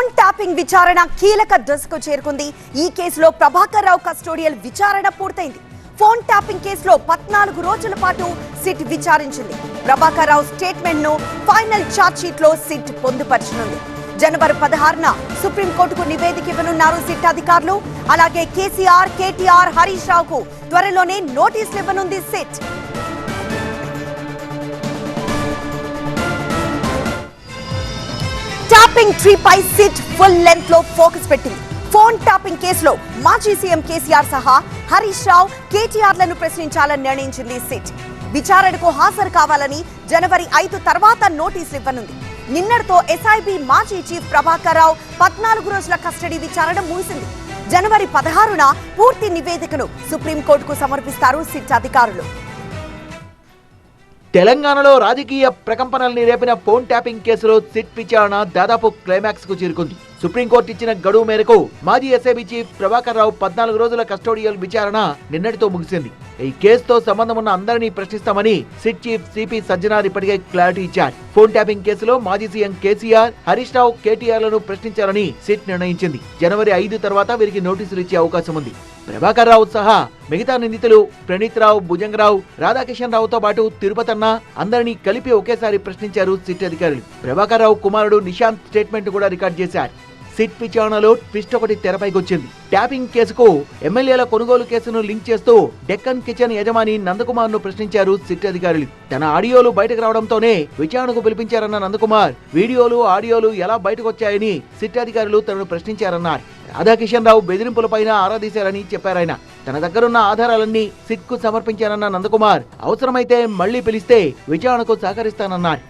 Phone tapping విచారణ కీలక దశకు చేరుకుంది. ఈ కేసులో ప్రభాకర్ రావు కస్టోడియల్ విచారణ పూర్తయింది. ఫోన్ ట్యాపింగ్ కేసులో 14 రోజుల పాటు సిట్ విచారించింది. ప్రభాకర్ రావు స్టేట్మెంట్ ను ఫైనల్ ఛార్జ్ షీట్ లో సిట్ పొందుపరచనుంది. జనవరి 16న సుప్రీంకోర్టుకు నివేదిక ఇవ్వనున్నారు సిట్ అధికారులు. అలాగే కేసీఆర్, కేటీఆర్, హరీష్ రావుకు త్వరలోనే నోటీసులు ఇవ్వనుంది సిట్. ట్యాపింగ్ ట్రీ పై సిట్ ఫుల్ లెంత్ లో ఫోకస్ పెట్టింది. ఫోన్ ట్యాపింగ్ కేసులో మాజీ సీఎం కేసీఆర్ సహా హరీష్ రావు, కేటీఆర్ లను ప్రశ్నించాలని నిర్ణయించింది సిట్. విచారణకు హాజరు కావాలని జనవరి 5 తర్వాత నోటీసులు ఇవ్వనుంది. నిన్నటితో ఎస్ఐబి మాజీ చీఫ్ ప్రభాకర్ రావు 14 రోజుల కస్టడీ విచారణ ముగిసింది. జనవరి 16న పూర్తి నివేదికను సుప్రీంకోర్టుకు సమర్పిస్తారు సిట్ అధికారులు. తెలంగాణలో రాజకీయ ప్రకంపనల్ని రేపిన ఫోన్ ట్యాపింగ్ కేసులో సిట్ విచారణ దాదాపు క్లైమాక్స్ కు చేరుకుంది. సుప్రీంకోర్టు ఇచ్చిన గడువు మేరకు మాజీ ఎస్ఐబి చీఫ్ ప్రభాకర్ రావు 14 రోజుల కస్టోడియల్ విచారణ నిన్నటితో ముగిసింది. ఈ కేసుతో సంబంధం ఉన్న అందరినీ ప్రశ్నిస్తామని సిట్ చీఫ్ సిపి సజ్జనార్ ఇప్పటికే క్లారిటీ ఇచ్చారు. ఫోన్ ట్యాపింగ్ కేసులో మాజీ సీఎం కేసీఆర్, హరీష్ రావు, కేటీఆర్ లను ప్రశ్నించాలని సిట్ నిర్ణయించింది. జనవరి 5 తర్వాత వీరికి నోటీసులు ఇచ్చే అవకాశం ఉంది. ప్రభాకర్ రావు సహా మిగతా నిందితులు ప్రణీత్ రావు, భుజంగరావు, రాధాకిషన్ రావుతో పాటు తిరుపతన్న అందరినీ కలిపి ఒకేసారి ప్రశ్నించారు సిట్ అధికారులు. ప్రభాకర్ రావు కుమారుడు నిశాంత్ స్టేట్మెంట్ కూడా రికార్డ్ చేశారు. సిట్ విచారణలో ట్విస్ట్ ఒకటి తెరపైకొచ్చింది. ట్యాపింగ్ కేసుకు ఎమ్మెల్యేల కొనుగోలు కేసును లింక్ చేస్తూ డెక్కన్ కిచెన్ యజమాని నందకుమార్ ను ప్రశ్నించారు సిట్ అధికారులు. తన ఆడియోలు బయటకు రావడంతోనే విచారణకు పిలిపించారన్న నందకుమార్ వీడియోలు, ఆడియోలు ఎలా బయటకు వచ్చాయని సిట్ అధికారులు తనను ప్రశ్నించారన్నారు. రాధాకిషన్ రావు బెదిరింపులపైన ఆరాధీశారని చెప్పారాయన. తన దగ్గరున్న ఆధారాలన్నీ సిట్ కు సమర్పించారన్న నందకుమార్ అవసరమైతే మళ్లీ పిలిస్తే విచారణకు సహకరిస్తానన్నారు.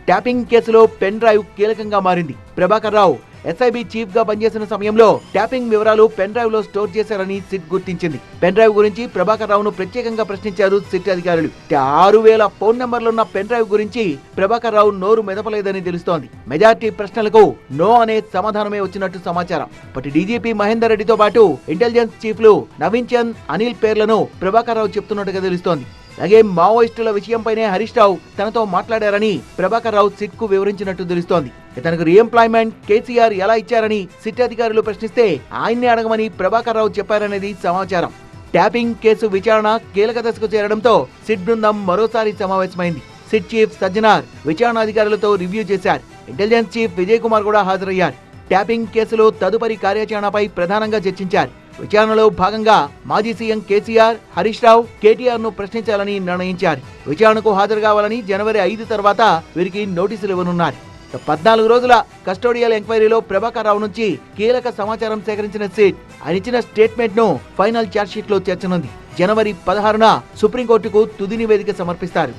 ట్యాపింగ్ కేసులో పెన్ డ్రైవ్ కీలకంగా మారింది. ప్రభాకర్ రావు ఎస్ఐబి చీఫ్ గా పనిచేసిన సమయంలో ట్యాపింగ్ వివరాలు పెన్ డ్రైవ్ లో స్టోర్ చేశారని సిట్ గుర్తించింది. పెన్ డ్రైవ్ గురించి ప్రభాకర్ రావును ప్రత్యేకంగా ప్రశ్నించారు సిట్ అధికారులు. 6000 ఫోన్ నంబర్లున్న పెన్ డ్రైవ్ గురించి ప్రభాకర్ రావు నోరు మెదపలేదని తెలుస్తోంది. మెజార్టీ ప్రశ్నలకు నో అనే సమాధానమే వచ్చినట్టు సమాచారం. ఇప్పటి డీజీపీ మహేందర్ రెడ్డితో పాటు ఇంటెలిజెన్స్ చీఫ్లు నవీన్ చంద్, అనిల్ పేర్లను ప్రభాకర్ రావు చెప్తున్నట్టుగా తెలుస్తోంది. అలాగే మావోయిస్టుల విషయంపైనే హరీష్ రావు తనతో మాట్లాడారని ప్రభాకర్ రావు సిట్ కు వివరించినట్టు తెలుస్తోంది. తనకు రీఎంప్లాయ్మెంట్ కేసీఆర్ ఎలా ఇచ్చారని సిట్ అధికారులు ప్రశ్నిస్తే ఆయన్నే అడగమని ప్రభాకర్ రావు చెప్పారనేది సమాచారం. ట్యాపింగ్ కేసు విచారణ కీలక దశకు చేరడంతో సిట్ బృందం మరోసారి సమావేశమైంది. సిట్ చీఫ్ సజ్జనార్ విచారణాధికారులతో రివ్యూ చేశారు. ఇంటెలిజెన్స్ చీఫ్ విజయ్ కుమార్ కూడా హాజరయ్యారు. ట్యాపింగ్ కేసులో తదుపరి కార్యాచరణపై ప్రధానంగా చర్చించారు. విచారణలో భాగంగా మాజీ సీఎం కేసీఆర్, హరీష్ రావు, కేటీఆర్ ను ప్రశ్నించాలని నిర్ణయించారు. విచారణకు హాజరు కావాలని జనవరి 5 తర్వాత వీరికి నోటీసులు ఇవ్వనున్నారు. 14 రోజుల కస్టోడియల్ ఎంక్వైరీలో ప్రభాకర్ రావు నుంచి కీలక సమాచారం సేకరించిన సిట్ ఆయన ఇచ్చిన స్టేట్మెంట్ ను ఫైనల్ ఛార్జ్ షీట్ లో చేర్చనుంది. జనవరి 16న సుప్రీంకోర్టుకు తుది నివేదిక సమర్పిస్తారు.